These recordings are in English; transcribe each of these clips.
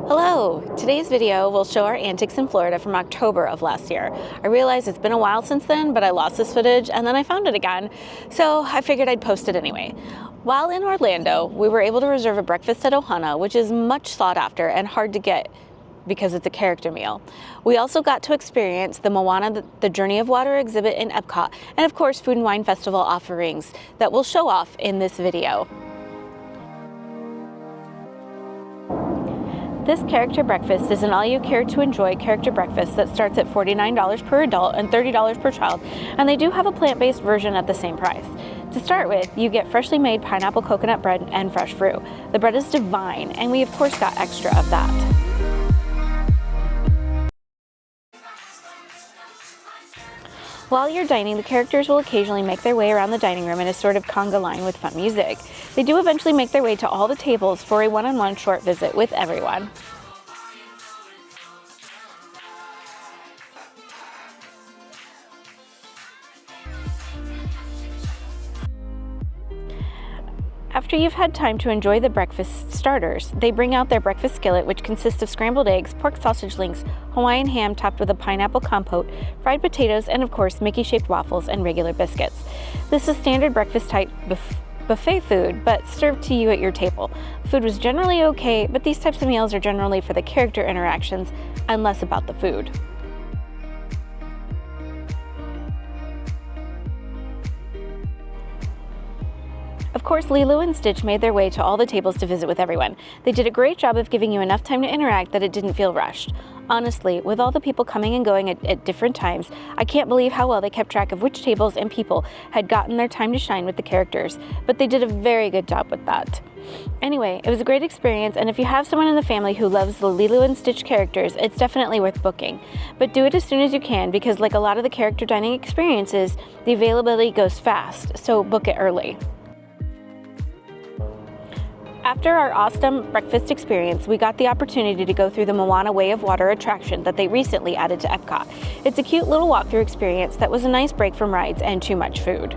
Hello! Today's video will show our antics in Florida from October of last year. I realize it's been a while since then, but I lost this footage and then I found it again, so I figured I'd post it anyway. While in Orlando, we were able to reserve a breakfast at Ohana, which is much sought after and hard to get because it's a character meal. We also got to experience the Moana the Journey of Water exhibit in Epcot, and of course Food and Wine Festival offerings that we'll show off in this video. This character breakfast is an all-you-care-to-enjoy character breakfast that starts at $49 per adult and $30 per child, and they do have a plant-based version at the same price. To start with, you get freshly made pineapple coconut bread and fresh fruit. The bread is divine, and we of course got extra of that. While you're dining, the characters will occasionally make their way around the dining room in a sort of conga line with fun music. They do eventually make their way to all the tables for a one-on-one short visit with everyone. After you've had time to enjoy the breakfast starters, they bring out their breakfast skillet, which consists of scrambled eggs, pork sausage links, Hawaiian ham topped with a pineapple compote, fried potatoes, and of course Mickey-shaped waffles and regular biscuits. This is standard breakfast type buffet food, but served to you at your table. The food was generally okay, but these types of meals are generally for the character interactions and less about the food. Of course, Lilo and Stitch made their way to all the tables to visit with everyone. They did a great job of giving you enough time to interact that it didn't feel rushed. Honestly, with all the people coming and going at different times, I can't believe how well they kept track of which tables and people had gotten their time to shine with the characters, but they did a very good job with that. Anyway, it was a great experience, and if you have someone in the family who loves the Lilo and Stitch characters, it's definitely worth booking. But do it as soon as you can, because like a lot of the character dining experiences, the availability goes fast, so book it early. After our awesome breakfast experience, we got the opportunity to go through the Moana Way of Water attraction that they recently added to Epcot. It's a cute little walkthrough experience that was a nice break from rides and too much food.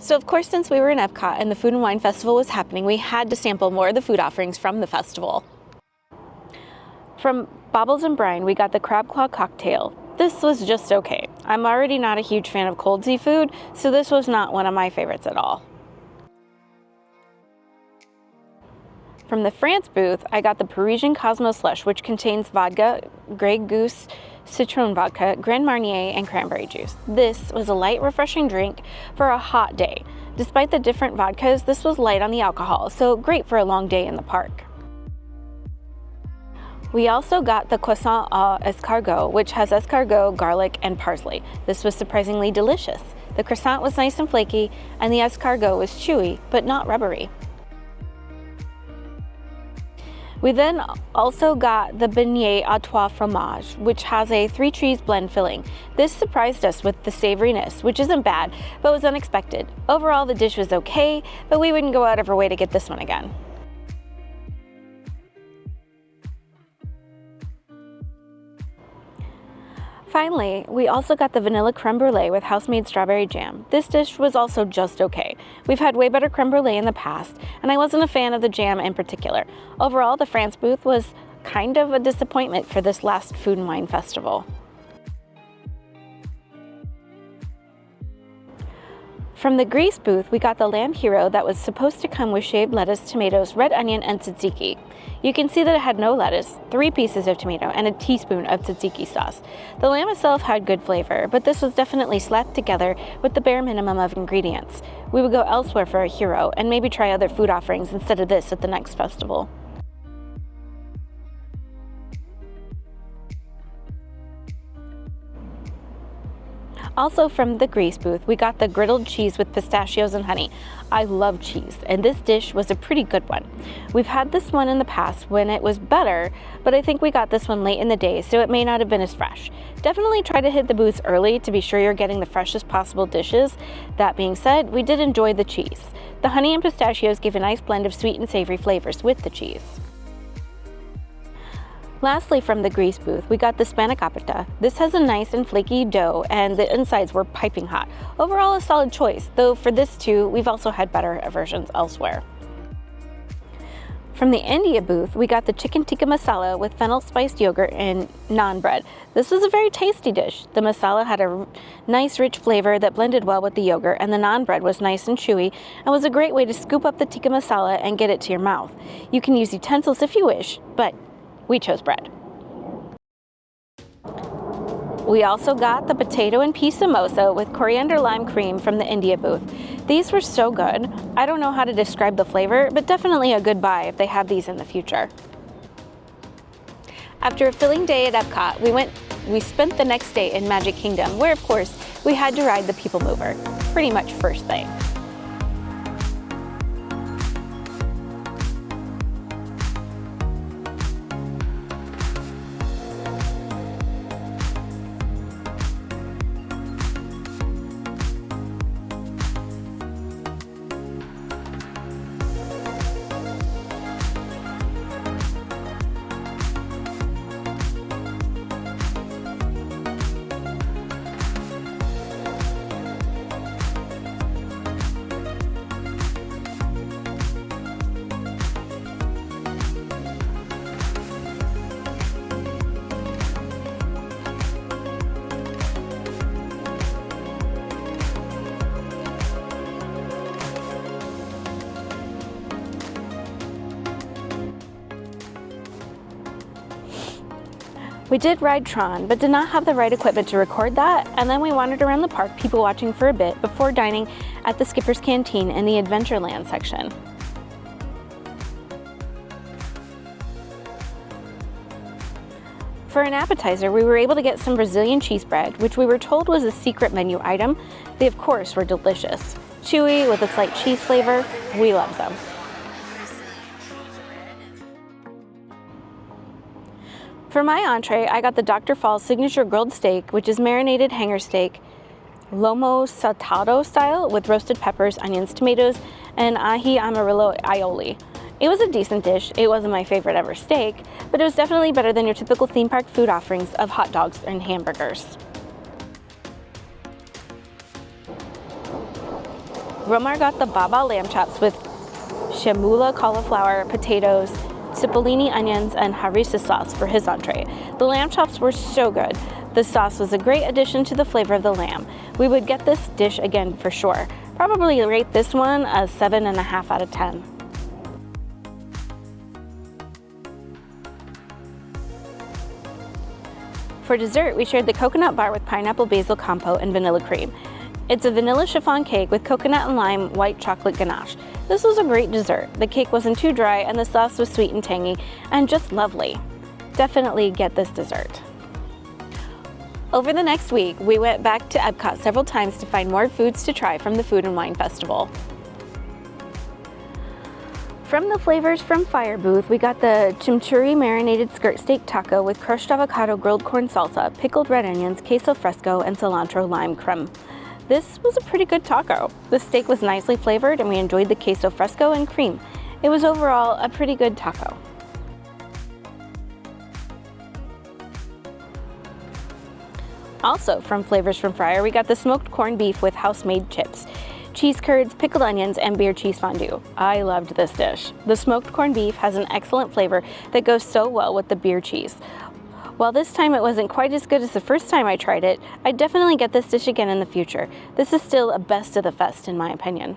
So of course, since we were in Epcot and the Food and Wine Festival was happening, we had to sample more of the food offerings from the festival. From Baubles and Brine, we got the crab claw cocktail. This was just okay. I'm already not a huge fan of cold seafood, so this was not one of my favorites at all. From the France booth, I got the Parisian Cosmo Slush, which contains vodka, Grey Goose, citron vodka, Grand Marnier, and cranberry juice. This was a light, refreshing drink for a hot day. Despite the different vodkas, this was light on the alcohol, so great for a long day in the park. We also got the croissant aux escargots, which has escargot, garlic, and parsley. This was surprisingly delicious. The croissant was nice and flaky, and the escargot was chewy, but not rubbery. We then also got the beignet à trois fromages, which has a 3 cheese blend filling. This surprised us with the savoriness, which isn't bad, but was unexpected. Overall, the dish was okay, but we wouldn't go out of our way to get this one again. Finally, we also got the vanilla creme brulee with house-made strawberry jam. This dish was also just okay. We've had way better creme brulee in the past, and I wasn't a fan of the jam in particular. Overall, the France booth was kind of a disappointment for this last Food and Wine Festival. From the Grease booth, we got the lamb hero that was supposed to come with shaved lettuce, tomatoes, red onion, and tzatziki. You can see that it had no lettuce, 3 pieces of tomato, and a teaspoon of tzatziki sauce. The lamb itself had good flavor, but this was definitely slapped together with the bare minimum of ingredients. We would go elsewhere for a hero, and maybe try other food offerings instead of this at the next festival. Also from the Grease booth, we got the griddled cheese with pistachios and honey. I love cheese, and this dish was a pretty good one. We've had this one in the past when it was better, but I think we got this one late in the day, so it may not have been as fresh. Definitely try to hit the booths early to be sure you're getting the freshest possible dishes. That being said, we did enjoy the cheese. The honey and pistachios gave a nice blend of sweet and savory flavors with the cheese. Lastly, from the Grease booth, we got the spanakopita. This has a nice and flaky dough, and the insides were piping hot. Overall, a solid choice, though for this too, we've also had better versions elsewhere. From the India booth, we got the chicken tikka masala with fennel spiced yogurt and naan bread. This was a very tasty dish. The masala had a nice rich flavor that blended well with the yogurt, and the naan bread was nice and chewy and was a great way to scoop up the tikka masala and get it to your mouth. You can use utensils if you wish, but we chose bread. We also got the potato and pea samosa with coriander lime cream from the India booth. These were so good. I don't know how to describe the flavor, but definitely a good buy if they have these in the future. After a filling day at Epcot, we spent the next day in Magic Kingdom, where of course we had to ride the People Mover, pretty much first thing. We did ride Tron, but did not have the right equipment to record that, and then we wandered around the park people watching for a bit before dining at the Skipper's Canteen in the Adventureland section. For an appetizer, we were able to get some Brazilian cheese bread, which we were told was a secret menu item. They of course were delicious. Chewy with a slight cheese flavor, we loved them. For my entree, I got the Dr. Falls signature grilled steak, which is marinated hanger steak, lomo saltado style with roasted peppers, onions, tomatoes, and ahi amarillo aioli. It was a decent dish. It wasn't my favorite ever steak, but it was definitely better than your typical theme park food offerings of hot dogs and hamburgers. Romar got the baba lamb chops with shamula cauliflower, potatoes, cipollini onions, and harissa sauce for his entree. The lamb chops were so good. The sauce was a great addition to the flavor of the lamb. We would get this dish again for sure. Probably rate this one a 7.5 out of 10. For dessert, we shared the coconut bar with pineapple basil compote and vanilla cream. It's a vanilla chiffon cake with coconut and lime white chocolate ganache. This was a great dessert. The cake wasn't too dry and the sauce was sweet and tangy and just lovely. Definitely get this dessert. Over the next week, we went back to Epcot several times to find more foods to try from the Food and Wine Festival. From the Flavors from Fire booth, we got the chimichurri marinated skirt steak taco with crushed avocado grilled corn salsa, pickled red onions, queso fresco, and cilantro lime creme. This was a pretty good taco. The steak was nicely flavored and we enjoyed the queso fresco and cream. It was overall a pretty good taco. Also from Flavors from Fryer, we got the smoked corned beef with house-made chips, cheese curds, pickled onions, and beer cheese fondue. I loved this dish. The smoked corned beef has an excellent flavor that goes so well with the beer cheese. While this time it wasn't quite as good as the first time I tried it, I'd definitely get this dish again in the future. This is still a best of the fest in my opinion.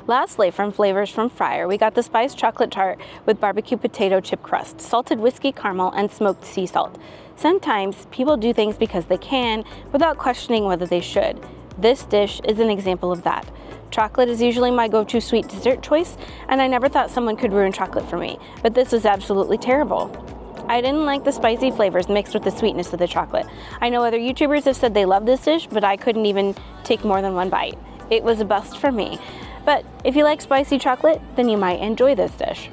Lastly, from Flavors from Fryer, we got the spiced chocolate tart with barbecue potato chip crust, salted whiskey caramel, and smoked sea salt. Sometimes people do things because they can, without questioning whether they should. This dish is an example of that. Chocolate is usually my go-to sweet dessert choice, and I never thought someone could ruin chocolate for me, but this was absolutely terrible. I didn't like the spicy flavors mixed with the sweetness of the chocolate. I know other YouTubers have said they love this dish, but I couldn't even take more than one bite. It was a bust for me. But if you like spicy chocolate, then you might enjoy this dish.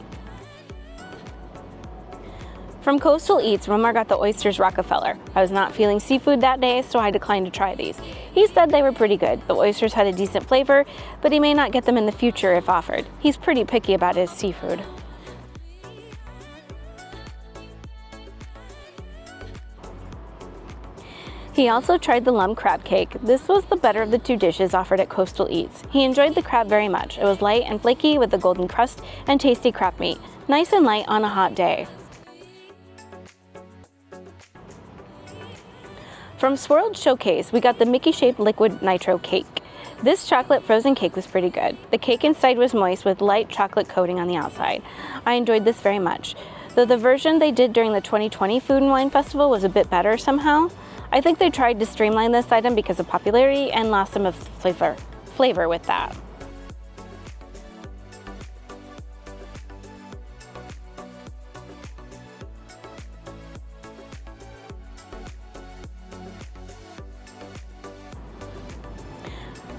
From Coastal Eats, Romar got the oysters Rockefeller. I was not feeling seafood that day, so I declined to try these. He said they were pretty good. The oysters had a decent flavor, but he may not get them in the future if offered. He's pretty picky about his seafood. He also tried the lump crab cake. This was the better of the two dishes offered at Coastal Eats. He enjoyed the crab very much. It was light and flaky with a golden crust and tasty crab meat. Nice and light on a hot day. From Swirled Showcase, we got the Mickey-shaped liquid nitro cake. This chocolate frozen cake was pretty good. The cake inside was moist with light chocolate coating on the outside. I enjoyed this very much. Though the version they did during the 2020 Food and Wine Festival was a bit better somehow. I think they tried to streamline this item because of popularity and lost some of the flavor with that.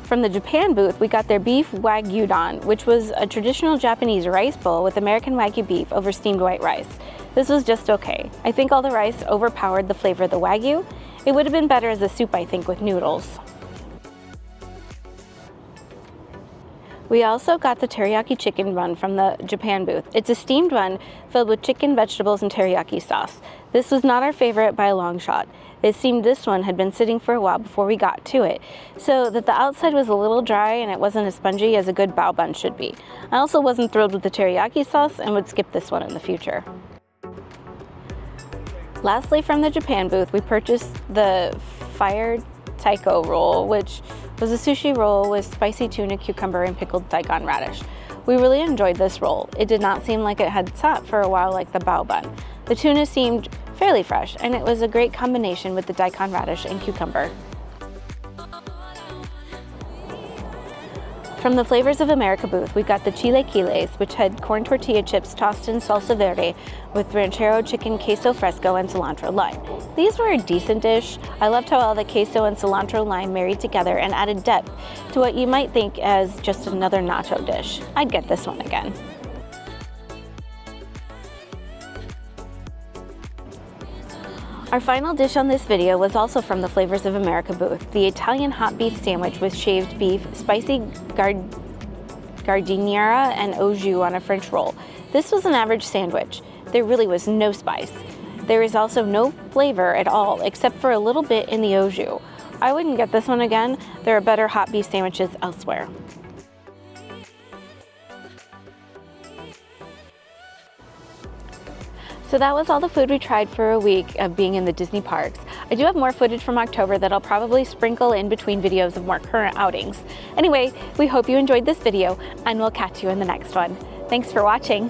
From the Japan booth, we got their beef wagyu don, which was a traditional Japanese rice bowl with American wagyu beef over steamed white rice. This was just okay. I think all the rice overpowered the flavor of the wagyu. It would have been better as a soup, I think, with noodles. We also got the teriyaki chicken bun from the Japan booth. It's a steamed bun filled with chicken, vegetables, and teriyaki sauce. This was not our favorite by a long shot. It seemed this one had been sitting for a while before we got to it, so that the outside was a little dry and it wasn't as spongy as a good bao bun should be. I also wasn't thrilled with the teriyaki sauce and would skip this one in the future. Lastly, from the Japan booth, we purchased the Fire Taiko roll, which was a sushi roll with spicy tuna, cucumber, and pickled daikon radish. We really enjoyed this roll. It did not seem like it had sat for a while like the bao bun. The tuna seemed fairly fresh, and it was a great combination with the daikon radish and cucumber. From the Flavors of America booth, we got the chilaquiles, which had corn tortilla chips tossed in salsa verde with ranchero chicken, queso fresco, and cilantro lime. These were a decent dish. I loved how all the queso and cilantro lime married together and added depth to what you might think as just another nacho dish. I'd get this one again. Our final dish on this video was also from the Flavors of America booth, the Italian hot beef sandwich with shaved beef, spicy gardiniera, and au jus on a French roll. This was an average sandwich. There really was no spice. There is also no flavor at all, except for a little bit in the au jus. I wouldn't get this one again. There are better hot beef sandwiches elsewhere. So that was all the food we tried for a week of being in the Disney parks. I do have more footage from October that I'll probably sprinkle in between videos of more current outings. Anyway, we hope you enjoyed this video, and we'll catch you in the next one. Thanks for watching.